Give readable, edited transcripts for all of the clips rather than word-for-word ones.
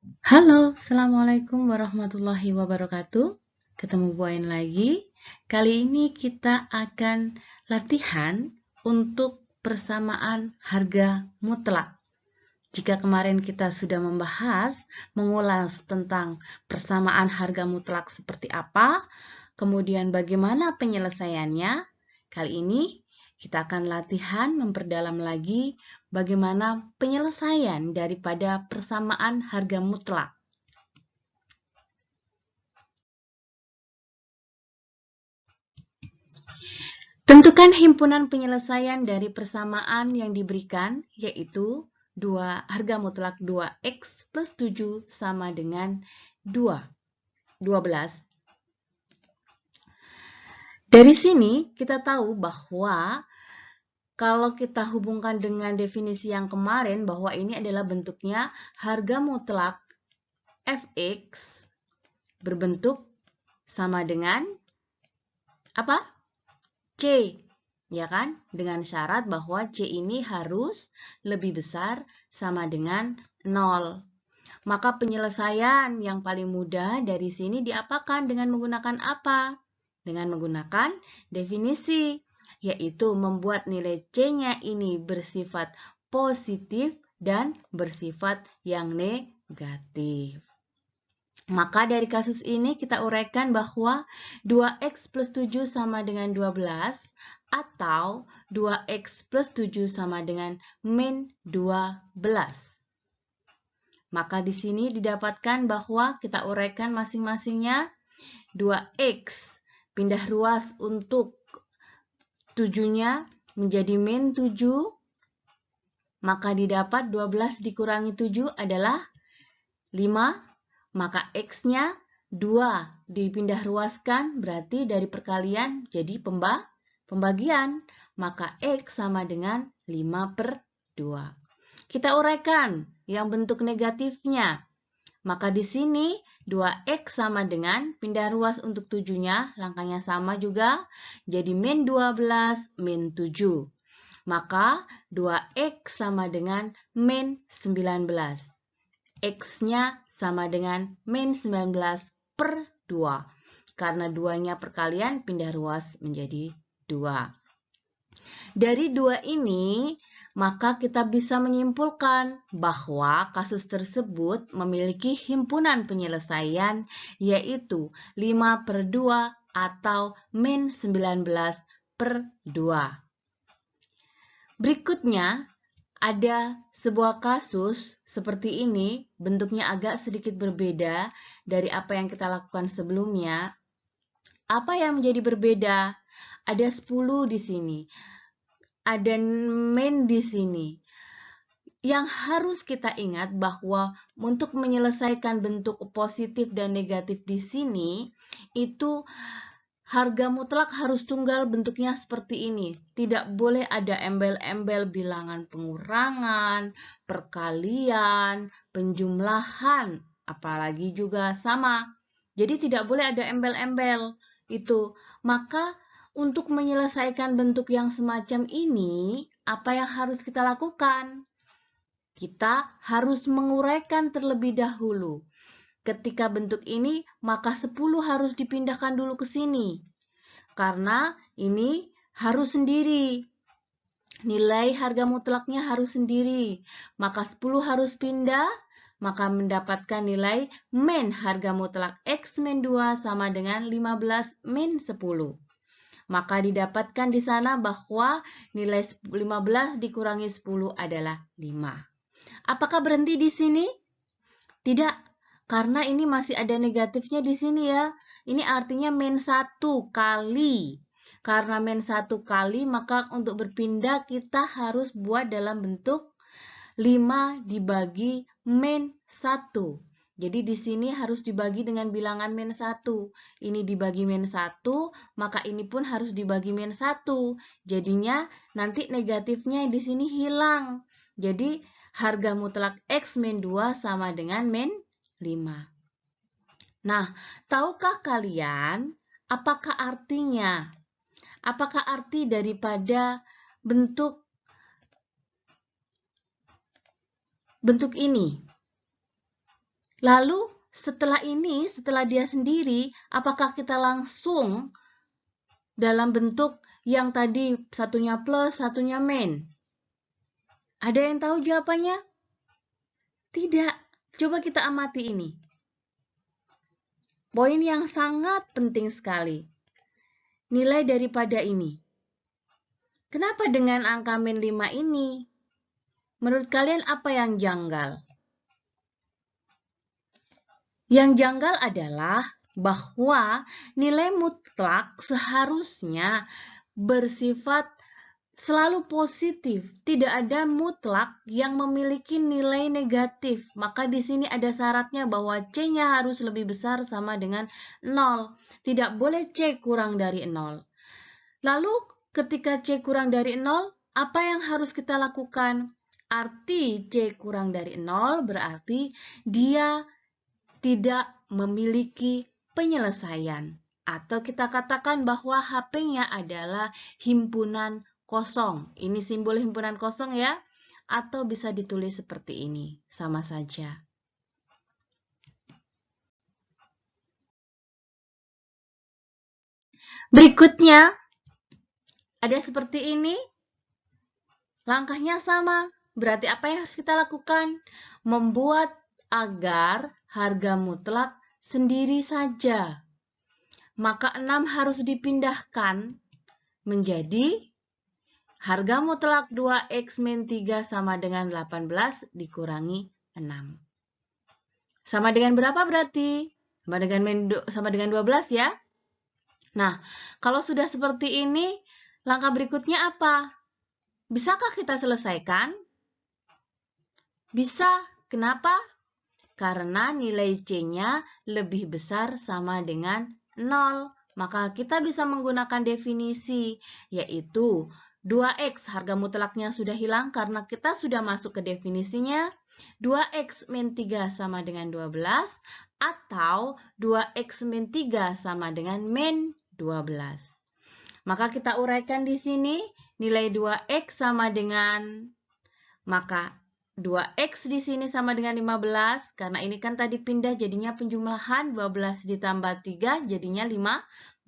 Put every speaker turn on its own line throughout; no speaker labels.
Halo, Assalamualaikum warahmatullahi wabarakatuh. Ketemu Bu Ain lagi. Kali ini kita akan latihan untuk persamaan harga mutlak. Jika kemarin kita sudah mengulas tentang persamaan harga mutlak seperti apa, kemudian bagaimana penyelesaiannya, kali ini kita akan latihan memperdalam lagi bagaimana penyelesaian daripada persamaan harga mutlak. Tentukan himpunan penyelesaian dari persamaan yang diberikan, yaitu harga mutlak 2x plus 7 sama dengan 12. Dari sini kita tahu bahwa kalau kita hubungkan dengan definisi yang kemarin bahwa ini adalah bentuknya harga mutlak fx berbentuk sama dengan apa? C, ya kan? Dengan syarat bahwa C ini harus lebih besar sama dengan 0. Maka penyelesaian yang paling mudah dari sini diapakan dengan menggunakan apa? Dengan menggunakan definisi, yaitu membuat nilai C-nya ini bersifat positif dan bersifat yang negatif. Maka dari kasus ini kita uraikan bahwa 2x plus 7 sama dengan 12 atau 2x plus 7 sama dengan min 12. Maka di sini didapatkan bahwa kita uraikan masing-masingnya 2x pindah ruas untuk 7-nya menjadi min 7, maka didapat 12 dikurangi 7 adalah 5. Maka X-nya 2 dipindah ruaskan, berarti dari perkalian jadi pembagian. Maka X sama dengan 5/2. Kita uraikan yang bentuk negatifnya. Maka di sini 2X sama dengan pindah ruas untuk 7-nya, langkahnya sama juga, jadi min 12 min 7. Maka 2X sama dengan min 19. X-nya sama dengan min 19/2. Karena 2-nya perkalian, pindah ruas menjadi 2. Dari 2 ini, maka kita bisa menyimpulkan bahwa kasus tersebut memiliki himpunan penyelesaian yaitu 5/2 atau min 19/2. Berikutnya, ada sebuah kasus seperti ini, bentuknya agak sedikit berbeda dari apa yang kita lakukan sebelumnya. Apa yang menjadi berbeda? Ada 10 di sini. Ada min di sini. Yang harus kita ingat bahwa untuk menyelesaikan bentuk positif dan negatif di sini, itu harga mutlak harus tunggal, bentuknya seperti ini. Tidak boleh ada embel-embel bilangan pengurangan, perkalian, penjumlahan, apalagi juga sama. Jadi tidak boleh ada embel-embel itu. Maka untuk menyelesaikan bentuk yang semacam ini, apa yang harus kita lakukan? Kita harus menguraikan terlebih dahulu. Ketika bentuk ini, maka 10 harus dipindahkan dulu ke sini. Karena ini harus sendiri. Nilai harga mutlaknya harus sendiri. Maka 10 harus pindah, maka mendapatkan nilai min harga mutlak X min 2 sama dengan 15 min 10. Maka didapatkan di sana bahwa nilai 15 dikurangi 10 adalah 5. Apakah berhenti di sini? Tidak, karena ini masih ada negatifnya di sini ya. Ini artinya min 1 kali. Karena min 1 kali, maka untuk berpindah kita harus buat dalam bentuk 5 dibagi min 1. Jadi di sini harus dibagi dengan bilangan min 1. Ini dibagi min 1, maka ini pun harus dibagi min 1. Jadinya nanti negatifnya di sini hilang. Jadi harga mutlak X min 2 sama dengan min 5. Nah, tahukah kalian apakah artinya? Apakah arti daripada bentuk ini? Lalu setelah ini, setelah dia sendiri, apakah kita langsung dalam bentuk yang tadi satunya plus, satunya min? Ada yang tahu jawabannya? Tidak. Coba kita amati ini. Poin yang sangat penting sekali. Nilai daripada ini. Kenapa dengan angka min 5 ini? Menurut kalian apa yang janggal? Yang janggal adalah bahwa nilai mutlak seharusnya bersifat selalu positif. Tidak ada mutlak yang memiliki nilai negatif. Maka di sini ada syaratnya bahwa C-nya harus lebih besar sama dengan 0. Tidak boleh C kurang dari 0. Lalu ketika C kurang dari 0, apa yang harus kita lakukan? Arti C kurang dari 0 berarti dia tidak memiliki penyelesaian. Atau kita katakan bahwa HP-nya adalah himpunan kosong. Ini simbol himpunan kosong ya. Atau bisa ditulis seperti ini. Sama saja. Berikutnya, ada seperti ini. Langkahnya sama. Berarti apa yang harus kita lakukan? Membuat agar harga mutlak sendiri saja. Maka 6 harus dipindahkan menjadi harga mutlak 2x min 3 sama dengan 18 dikurangi 6. Sama dengan berapa berarti? Sama dengan 12 ya. Nah, kalau sudah seperti ini, langkah berikutnya apa? Bisakah kita selesaikan? Bisa. Kenapa? Karena nilai C-nya lebih besar sama dengan 0. Maka kita bisa menggunakan definisi, yaitu 2x harga mutlaknya sudah hilang karena kita sudah masuk ke definisinya. 2x min 3 sama dengan 12 atau 2x min 3 sama dengan min 12. Maka kita uraikan di sini nilai 2x sama dengan, maka 2x di sini sama dengan 15, karena ini kan tadi pindah jadinya penjumlahan 12 ditambah 3 jadinya 15.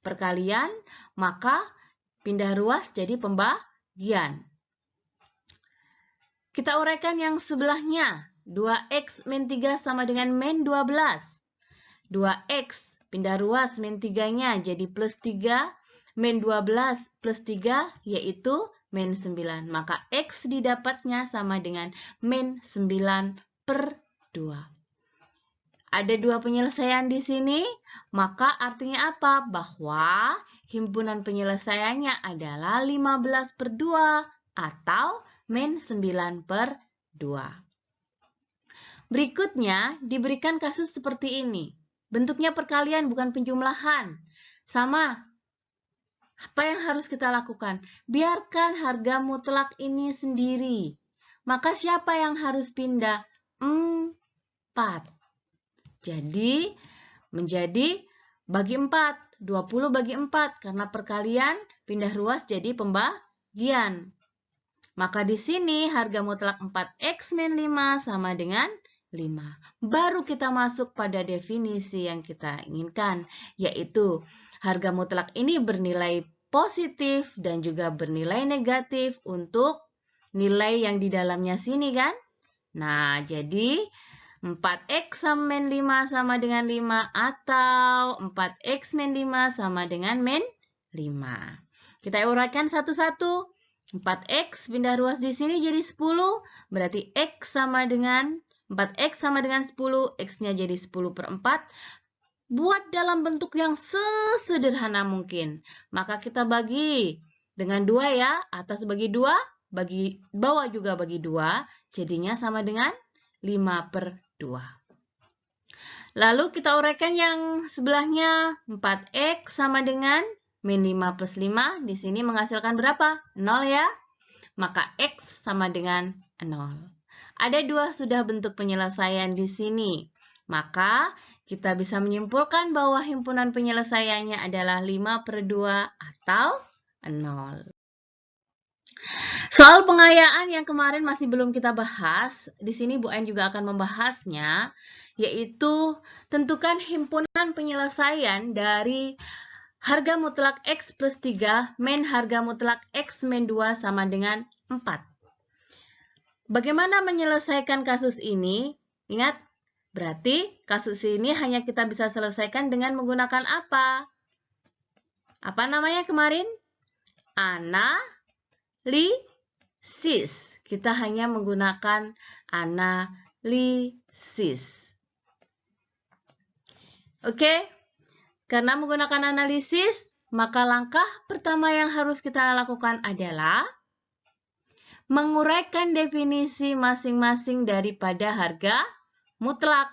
Perkalian, maka pindah ruas jadi pembagian. Kita uraikan yang sebelahnya. 2x min 3 sama dengan min 12. 2x pindah ruas min 3-nya jadi plus 3. Min 12 plus 3 yaitu min 9. Maka X didapatnya sama dengan min 9 per 2. Ada dua penyelesaian di sini, maka artinya apa? Bahwa himpunan penyelesaiannya adalah 15 per 2 atau min 9 per 2. Berikutnya, diberikan kasus seperti ini. Bentuknya perkalian bukan penjumlahan. Sama. Apa yang harus kita lakukan? Biarkan harga mutlak ini sendiri. Maka siapa yang harus pindah? 4. Jadi, menjadi bagi 4. 20 bagi 4. Karena perkalian, pindah ruas jadi pembagian. Maka di sini harga mutlak 4x min 5 sama dengan 5. Baru kita masuk pada definisi yang kita inginkan, yaitu harga mutlak ini bernilai positif dan juga bernilai negatif untuk nilai yang di dalamnya sini kan. Nah, jadi 4x min 5 sama dengan 5 atau 4x min 5 sama dengan min 5. Kita uraikan satu-satu. 4x pindah ruas di sini jadi 10, berarti x sama dengan 4x sama dengan 10, x-nya jadi 10 per 4. Buat dalam bentuk yang sesederhana mungkin. Maka kita bagi dengan 2 ya, atas bagi 2, bagi bawah juga bagi 2, jadinya sama dengan 5 per 2. Lalu kita uraikan yang sebelahnya, 4x sama dengan min 5 plus 5, di sini menghasilkan berapa? 0 ya. Maka x sama dengan 0. Ada dua sudah bentuk penyelesaian di sini. Maka kita bisa menyimpulkan bahwa himpunan penyelesaiannya adalah 5 per 2 atau 0. Soal pengayaan yang kemarin masih belum kita bahas, di sini Bu Ain juga akan membahasnya, yaitu tentukan himpunan penyelesaian dari harga mutlak X plus 3 min harga mutlak X min 2 sama dengan 4. Bagaimana menyelesaikan kasus ini? Ingat, berarti kasus ini hanya kita bisa selesaikan dengan menggunakan apa? Apa namanya kemarin? Analisis. Kita hanya menggunakan analisis. Oke, karena menggunakan analisis, maka langkah pertama yang harus kita lakukan adalah menguraikan definisi masing-masing daripada harga mutlak.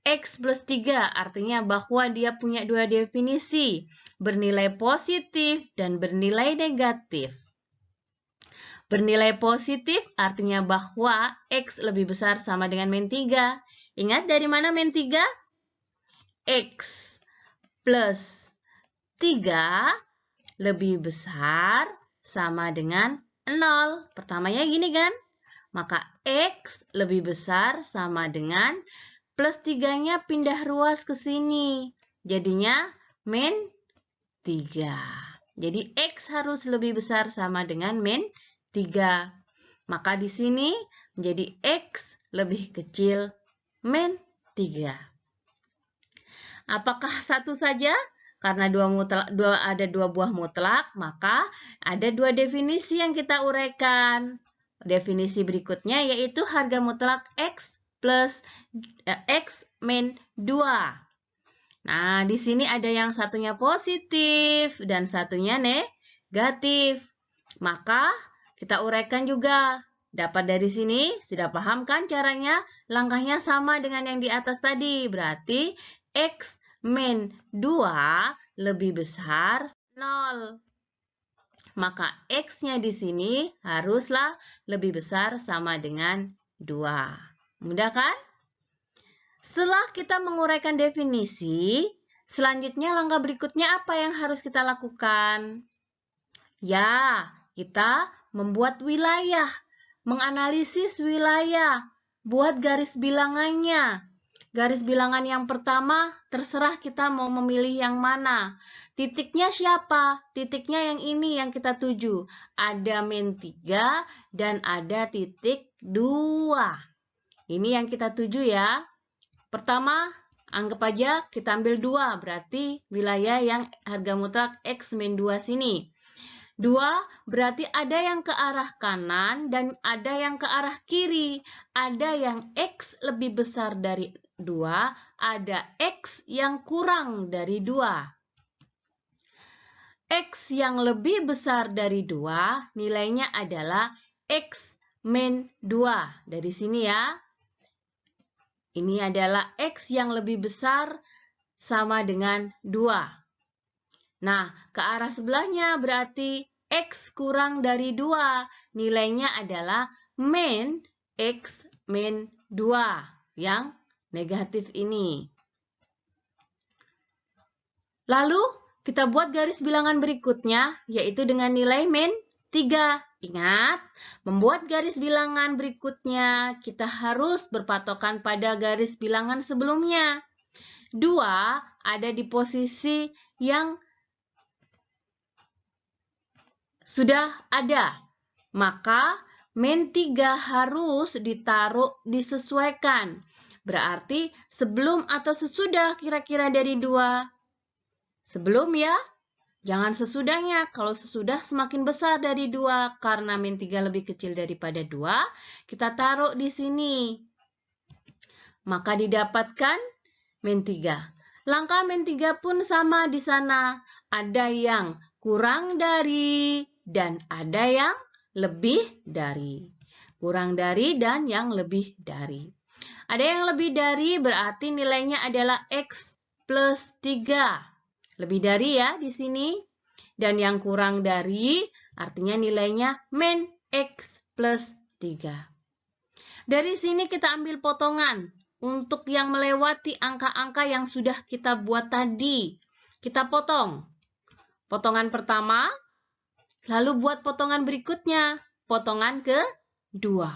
X plus 3 artinya bahwa dia punya dua definisi, bernilai positif dan bernilai negatif. Bernilai positif artinya bahwa X lebih besar sama dengan min 3. Ingat dari mana min 3? X plus 3 lebih besar sama dengan 0. Pertamanya gini kan? Maka X lebih besar sama dengan plus 3-nya pindah ruas ke sini. Jadinya min 3. Jadi X harus lebih besar sama dengan min 3. Maka di sini menjadi X lebih kecil min 3. Apakah satu saja? Karena ada dua buah mutlak, maka ada dua definisi yang kita uraikan. Definisi berikutnya yaitu harga mutlak X plus X min 2. Nah, di sini ada yang satunya positif dan satunya negatif. Maka kita uraikan juga. Dapat dari sini, sudah paham kan caranya? Langkahnya sama dengan yang di atas tadi. Berarti X min 2 lebih besar 0. Maka X-nya di sini haruslah lebih besar sama dengan 2. Mudah kan? Setelah kita menguraikan definisi, selanjutnya langkah berikutnya apa yang harus kita lakukan? Ya, kita membuat wilayah, menganalisis wilayah, buat garis bilangannya. Garis bilangan yang pertama, terserah kita mau memilih yang mana. Titiknya siapa? Titiknya yang ini yang kita tuju. Ada min 3 dan ada titik 2. Ini yang kita tuju ya. Pertama, anggap aja kita ambil 2, berarti wilayah yang harga mutlak X min 2 sini. 2 berarti ada yang ke arah kanan dan ada yang ke arah kiri. Ada yang X lebih besar dari 2, ada X yang kurang dari 2. X yang lebih besar dari 2 nilainya adalah X min 2. Dari sini ya. Ini adalah X yang lebih besar sama dengan 2. Nah, ke arah sebelahnya berarti X kurang dari 2. Nilainya adalah min X min 2 yang negatif ini. Lalu, kita buat garis bilangan berikutnya, yaitu dengan nilai min 3. Ingat, membuat garis bilangan berikutnya, kita harus berpatokan pada garis bilangan sebelumnya. 2 ada di posisi yang sudah ada. Maka, min 3 harus disesuaikan. Berarti, sebelum atau sesudah kira-kira dari 2. Sebelum ya, jangan sesudahnya. Kalau sesudah semakin besar dari 2 karena min 3 lebih kecil daripada 2, kita taruh di sini. Maka didapatkan min 3. Langkah min 3 pun sama di sana. Ada yang kurang dari dan ada yang lebih dari. Kurang dari dan yang lebih dari. Ada yang lebih dari berarti nilainya adalah X plus 3. Lebih dari ya di sini. Dan yang kurang dari artinya nilainya min X plus 3. Dari sini kita ambil potongan untuk yang melewati angka-angka yang sudah kita buat tadi. Kita potong. Potongan pertama, lalu buat potongan berikutnya. potongan kedua.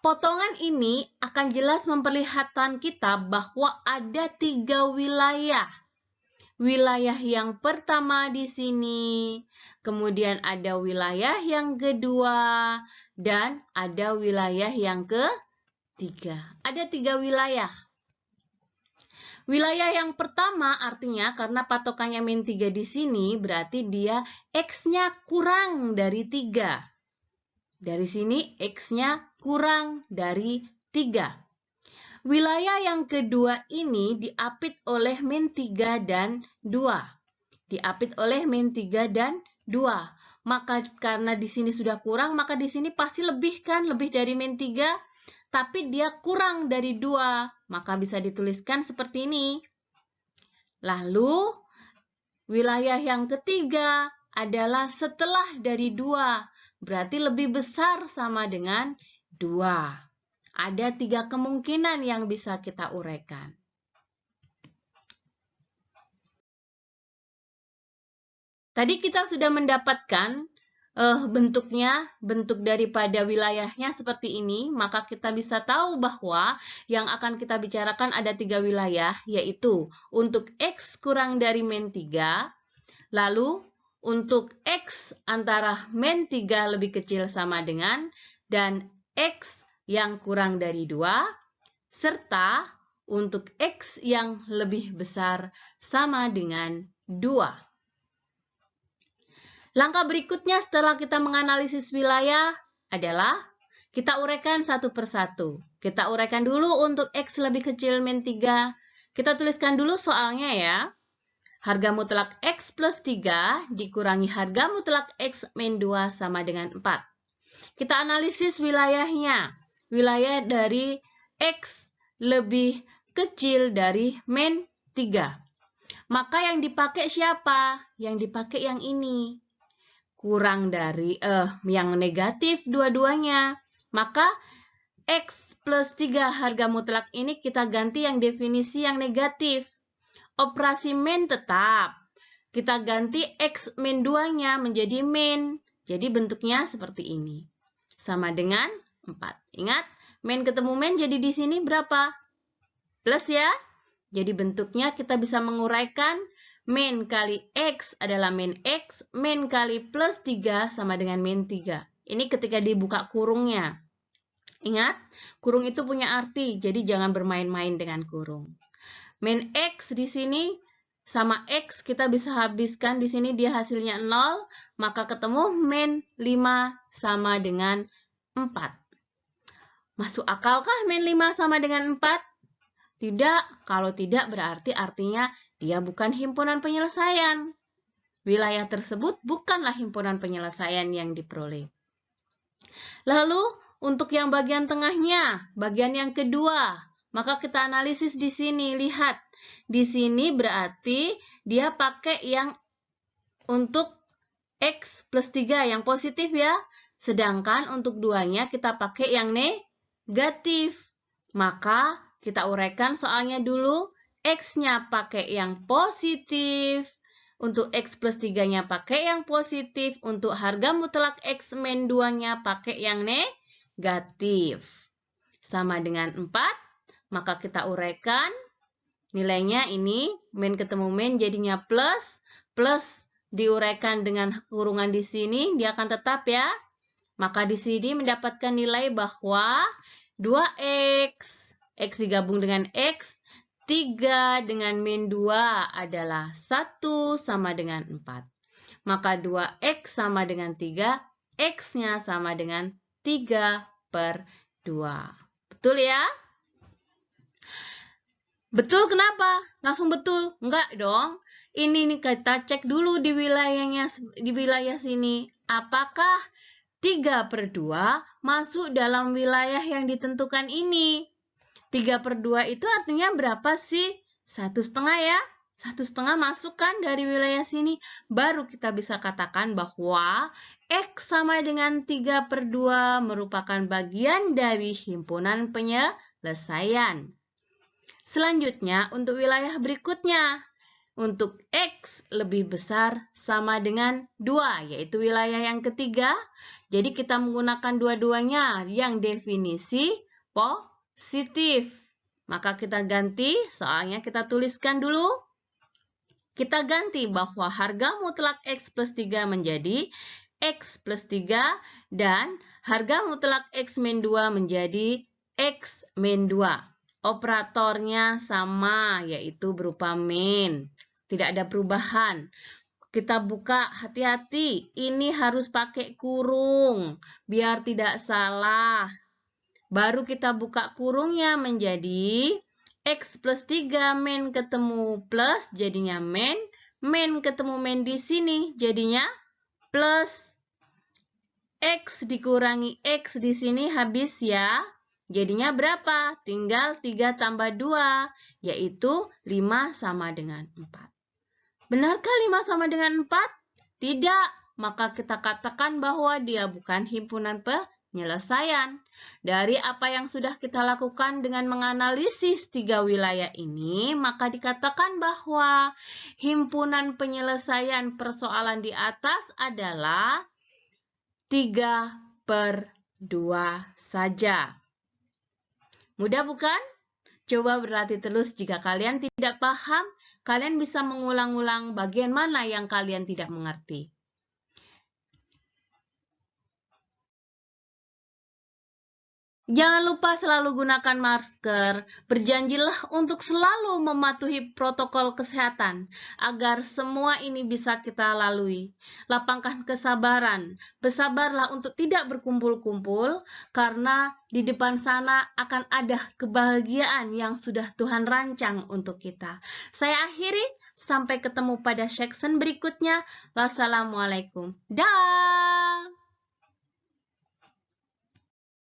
Potongan ini akan jelas memperlihatkan kita bahwa ada 3 wilayah. Wilayah yang pertama di sini, kemudian ada wilayah yang kedua, dan ada wilayah yang ketiga. Ada 3 wilayah. Wilayah yang pertama artinya karena patokannya min 3 di sini berarti dia X-nya kurang dari 3. Dari sini X-nya kurang dari 3. Wilayah yang kedua ini diapit oleh min 3 dan 2. Diapit oleh min 3 dan 2. Maka karena di sini sudah kurang, maka di sini pasti lebih kan? Lebih dari min 3. Tapi dia kurang dari 2, maka bisa dituliskan seperti ini. Lalu, wilayah yang ketiga adalah setelah dari 2, berarti lebih besar sama dengan 2. Ada 3 kemungkinan yang bisa kita uraikan. Tadi kita sudah mendapatkan bentuk daripada wilayahnya seperti ini, maka kita bisa tahu bahwa yang akan kita bicarakan ada 3 wilayah, yaitu untuk X kurang dari min 3, lalu untuk X antara min 3 lebih kecil sama dengan, dan X yang kurang dari 2, serta untuk X yang lebih besar sama dengan 2. Langkah berikutnya setelah kita menganalisis wilayah adalah kita uraikan satu persatu. Kita uraikan dulu untuk X lebih kecil min 3. Kita tuliskan dulu soalnya ya. Harga mutlak X plus 3 dikurangi harga mutlak X min 2 sama dengan 4. Kita analisis wilayahnya. Wilayah dari X lebih kecil dari min 3. Maka yang dipakai siapa? Yang dipakai yang ini. Kurang dari yang negatif dua-duanya. Maka X plus 3 harga mutlak ini kita ganti yang definisi yang negatif. Operasi min tetap. Kita ganti X min 2-nya menjadi min. Jadi bentuknya seperti ini. Sama dengan 4. Ingat, min ketemu min jadi di sini berapa? Plus ya. Jadi bentuknya kita bisa menguraikan min kali X adalah min X, min kali plus 3 sama dengan min 3. Ini ketika dibuka kurungnya. Ingat, kurung itu punya arti, jadi jangan bermain-main dengan kurung. Min X di sini sama X kita bisa habiskan, di sini dia hasilnya 0, maka ketemu min 5 sama dengan 4. Masuk akalkah min 5 sama dengan 4? Tidak, kalau tidak berarti artinya dia bukan himpunan penyelesaian. Wilayah tersebut bukanlah himpunan penyelesaian yang diperoleh. Lalu, untuk yang bagian tengahnya, bagian yang kedua, maka kita analisis di sini. Lihat, di sini berarti dia pakai yang untuk X plus 3 yang positif ya. Sedangkan untuk 2-nya kita pakai yang negatif. Maka kita uraikan soalnya dulu. X-nya pakai yang positif. Untuk X plus 3-nya pakai yang positif. Untuk harga mutlak X min 2-nya pakai yang negatif. Sama dengan 4. Maka kita uraikan. Nilainya ini. Min ketemu min jadinya plus. Plus diuraikan dengan kurungan di sini. Dia akan tetap ya. Maka di sini mendapatkan nilai bahwa 2X. X digabung dengan X. 3 dengan min 2 adalah 1 sama dengan 4. Maka 2X sama dengan 3, X-nya sama dengan 3/2. Betul ya? Betul kenapa? Langsung betul? Enggak dong. Ini nih kita cek dulu di wilayah sini. Apakah 3/2 masuk dalam wilayah yang ditentukan ini? 3/2 itu artinya berapa sih? 1/2 ya. 1/2 masuk kan dari wilayah sini. Baru kita bisa katakan bahwa X sama dengan 3/2 merupakan bagian dari himpunan penyelesaian. Selanjutnya untuk wilayah berikutnya. Untuk X lebih besar sama dengan 2, yaitu wilayah yang ketiga. Jadi kita menggunakan dua-duanya yang definisi positif. Maka kita ganti, soalnya kita tuliskan dulu. Kita ganti bahwa harga mutlak X plus 3 menjadi X plus 3 dan harga mutlak X min 2 menjadi X min 2. Operatornya sama, yaitu berupa min. Tidak ada perubahan. Kita buka, hati-hati, ini harus pakai kurung, biar tidak salah. Baru kita buka kurungnya menjadi X plus 3 min ketemu plus, jadinya min. Min ketemu min di sini, jadinya plus. X dikurangi X di sini habis ya. Jadinya berapa? Tinggal 3 tambah 2, yaitu 5 sama dengan 4. Benarkah 5 sama dengan 4? Tidak, maka kita katakan bahwa dia bukan himpunan penyelesaian. Dari apa yang sudah kita lakukan dengan menganalisis 3 wilayah ini, maka dikatakan bahwa himpunan penyelesaian persoalan di atas adalah 3/2 saja. Mudah bukan? Coba berlatih terus. Jika kalian tidak paham, kalian bisa mengulang-ulang bagian mana yang kalian tidak mengerti. Jangan lupa selalu gunakan masker. Berjanjilah untuk selalu mematuhi protokol kesehatan agar semua ini bisa kita lalui. Lapangkan kesabaran. Bersabarlah untuk tidak berkumpul-kumpul karena di depan sana akan ada kebahagiaan yang sudah Tuhan rancang untuk kita. Saya akhiri, sampai ketemu pada section berikutnya. Wassalamualaikum. Dah.